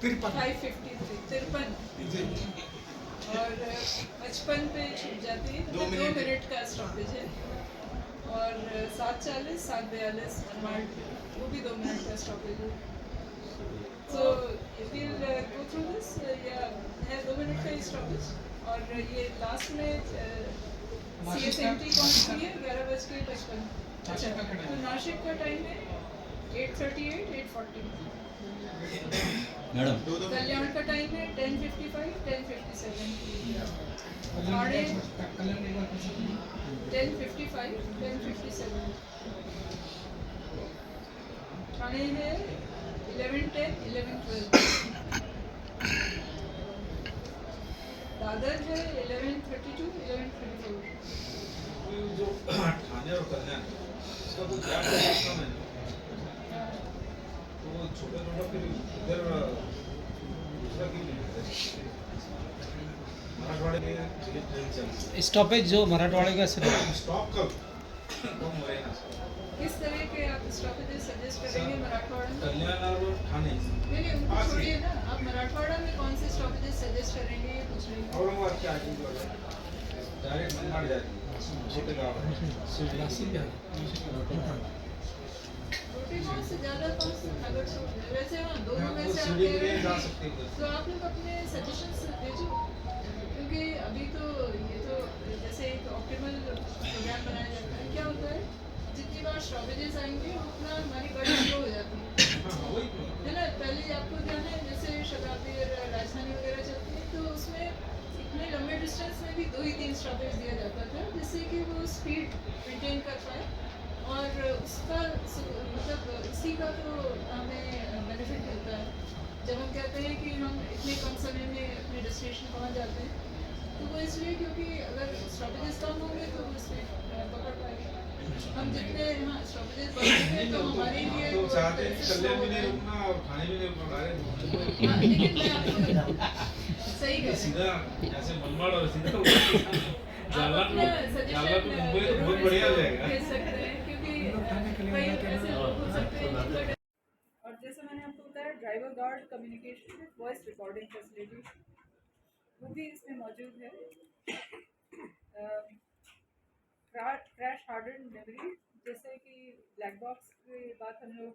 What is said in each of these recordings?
5:53 और 55 पे छूट जाती है, तो 2 मिनट का स्टॉपेज है। और 7:40 7:42 मनमाड, वो भी 2 मिनट का स्टॉपेज है। So we'll go through this या है 2 मिनट का स्टॉपेज। और ये लास्ट में CSMT कौन सी है? 11:55। अच्छा, तो नासिक का टाइम है 8:38 8:40। मैडम कल्याण का टाइम है 10:55 10:57। ठाणे 10:55 10:57। ठाणे है 11:10 11:12। दादर है 11:32 11:34। जो ठाणे और कल्याण इसका तो गैप कम है ना, तो वो छोटा फिर इधर दूसरा क्यों नहीं है? मराठवाड़े में ट्रेन चलती स्टॉपेज जो मराठवाड़े का सिर्फ है, स्टॉप कब कम हो रहे हैं ना? किस तरह के आप स्टॉपेजेस सजेस्ट करेंगे मराठवाड़ा में? कल्याण और ठाणे नहीं उनको छोड़िए ना, आप मराठवाड़ा में कौन से स्टॉपेजेस सजेस्ट करेंगे ये पूछ रही हूँ। औरंगाबाद के आगे जो है डायरेक्ट मनमाड जाती है, छोटे गाँव है। रोटी कौन से ज़्यादा कौन से नगर से वैसे हाँ दोनों में वो से आप सीढ़ी कह रहे में जा हैं, सकते हैं उधर। तो आप लोग अपने सजेशंस भेजो, क्योंकि अभी तो ये तो जैसे एक ऑप्टिमल प्रोग्राम बनाया जाता है। क्या होता है, जितनी बार स्टॉपेजेस आएंगे उतना हमारी गाड़ी स्लो हो जाती वही तो। है ना। पहले आपको ध्यान है जैसे शताब्दी और राजधानी वगैरह चलती है, तो उसमें इतने लंबे डिस्टेंस में भी 2 ही 3 स्टॉपेज दिया जाता था, जिससे कि वो स्पीड मेंटेन कर पाए। और उसका मतलब इसी का तो हमें बेनिफिट मिलता है जब हम कहते हैं कि हम इतने कम समय में अपने डेस्टिनेशन पहुंच जाते हैं। तो वो इसलिए क्योंकि अगर स्टॉपेजेस कम होंगे तो वो स्पीड पकड़ पाएंगे। हम जितने यहाँ स्टॉपेजेस बढ़ेंगे तो हमारे लिए तो वो चाहते हैं कि benefit कल्याण भी होगा। नहीं रुकना और ठाणे भी नहीं रुकना, हाँ, लेकिन मैं आपको सही कह रही हूँ। सीधा ऐसे मनमाड और सीधा आप जालना अपना तो सजेशन मुंबई तो बहुत बढ़िया हो जाएगा। भेज सकते हैं, क्योंकि कई ऐसे लोग हो सकते हैं जिनका और जैसे मैंने आपको बताया driver guard communication with voice recording facility वो भी इसमें मौजूद है। क्रैश हार्डन मेमोरी, जैसे कि ब्लैक बॉक्स की बात हम लोग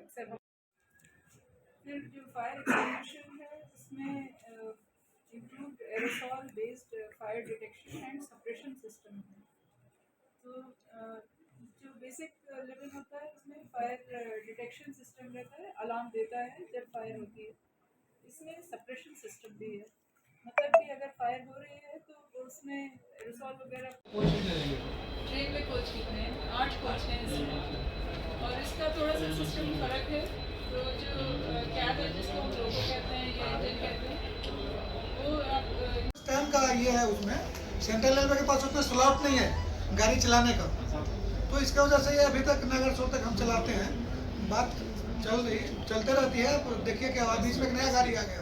अक्सर फिर जो फायर एक्सटिंग्विशर है उसमें include aerosol based fire detection and suppression system है। तो जो बेसिक लेवल होता है उसमें फायर डिटेक्शन सिस्टम रहता है, अलार्म देता है जब फायर होती है। इसमें सप्रेशन सिस्टम भी है, मतलब कि अगर फायर हो रही है तो उसमें एरोसॉल वगैरह। ट्रेन में कोच कितने हैं? 8 कोच हैं इसमें। और इसका थोड़ा सा सिस्टम फर्क है। तो जो कैब है जिसको हम लोगो कहते हैं या इंजन कहते हैं, वो आप टाइम का ये है, उसमें सेंट्रल रेलवे के पास उतना स्लॉट नहीं है गाड़ी चलाने का, तो इसके वजह से ये अभी तक नगर तक हम चलाते हैं। बात चलते रहती है। तो देखिए क्या हुआ, बीच में एक नया गाड़ी आ गया,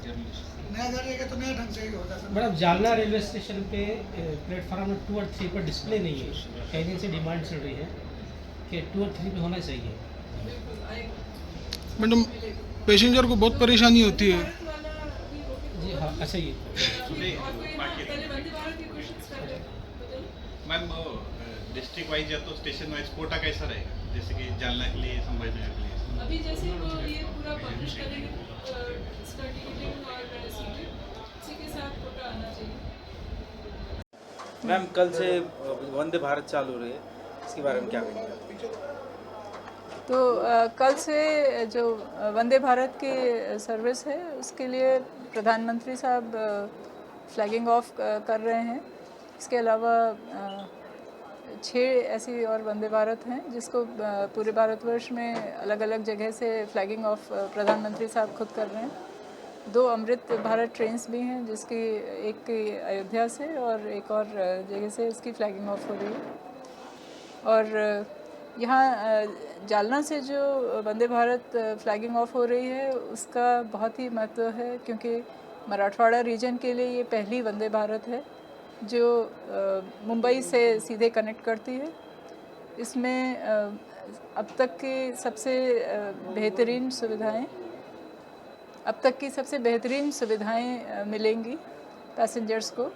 नया गाड़ी आ गया तो नया ढंग से ही हो जाता है। मैडम जालना रेलवे स्टेशन पे प्लेटफॉर्म 2 और 3 पर डिस्प्ले नहीं है, कई दिन से डिमांड चल रही है कि 2 और 3 पे होना चाहिए। बिल्कुल आएगा। मैडम पैसेंजर को बहुत परेशानी होती है। भारत वाला अभी हो गया। जी हाँ, अच्छा ये अभी और कोई हाँ, पहले वंदे भारत की क्वेश्चंस कर ले बताइए। मैम डिस्ट्रिक्ट वाइज या तो स्टेशन वाइज कोटा कैसा रहेगा, जैसे कि जालना के लिए, संभाजीनगर के लिए? अभी जैसे वो ये पूरा पब्लिश करेंगे इसका टिकटिंग और सीटें, उसी के साथ कोटा आना चाहिए। मैम कल से वंदे भारत चालू हो रही है, इसके बारे में क्या कहेंगे? तो कल से जो वंदे भारत की सर्विस है उसके लिए प्रधानमंत्री साहब फ्लैगिंग ऑफ कर रहे हैं। इसके अलावा 6 ऐसी और वंदे भारत हैं जिसको पूरे भारतवर्ष में अलग अलग जगह से फ्लैगिंग ऑफ प्रधानमंत्री साहब खुद कर रहे हैं। 2 अमृत भारत ट्रेन्स भी हैं, जिसकी एक की अयोध्या से और एक और जगह से इसकी फ्लैगिंग ऑफ हो रही है। और यहाँ जालना से जो वंदे भारत फ्लैगिंग ऑफ हो रही है उसका बहुत ही महत्व है, क्योंकि मराठवाड़ा रीजन के लिए ये पहली वंदे भारत है जो मुंबई से सीधे कनेक्ट करती है। इसमें अब तक की सबसे बेहतरीन सुविधाएं अब तक की सबसे बेहतरीन सुविधाएं मिलेंगी पैसेंजर्स को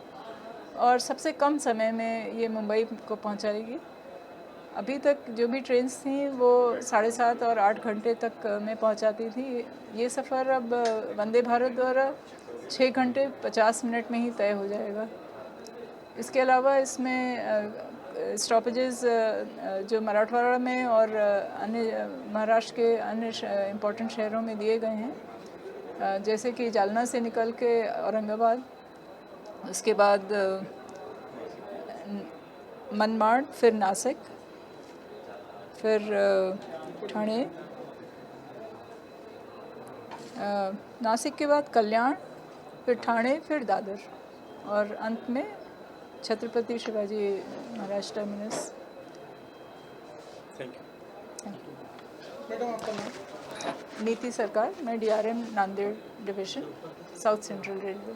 और सबसे कम समय में ये मुंबई को पहुंचाएगी। अभी तक जो भी ट्रेन्स थी वो 7.5 और 8 घंटे तक में पहुंचाती थी। ये सफ़र अब वंदे भारत द्वारा 6 घंटे 50 मिनट में ही तय हो जाएगा। इसके अलावा इसमें स्टॉपेजेस जो मराठवाड़ा में और अन्य महाराष्ट्र के अन्य इम्पोर्टेंट शहरों में दिए गए हैं, जैसे कि जालना से निकल के औरंगाबाद, उसके बाद मनमाड, फिर नासिक, फिर ठाणे, नासिक के बाद कल्याण, फिर ठाणे, फिर दादर और अंत में Chhatrapati Shivaji Maharaj terminus. Thank you. Madam आपका नाम? नीति सरकार, मैं DRM Nanded division, south central railway.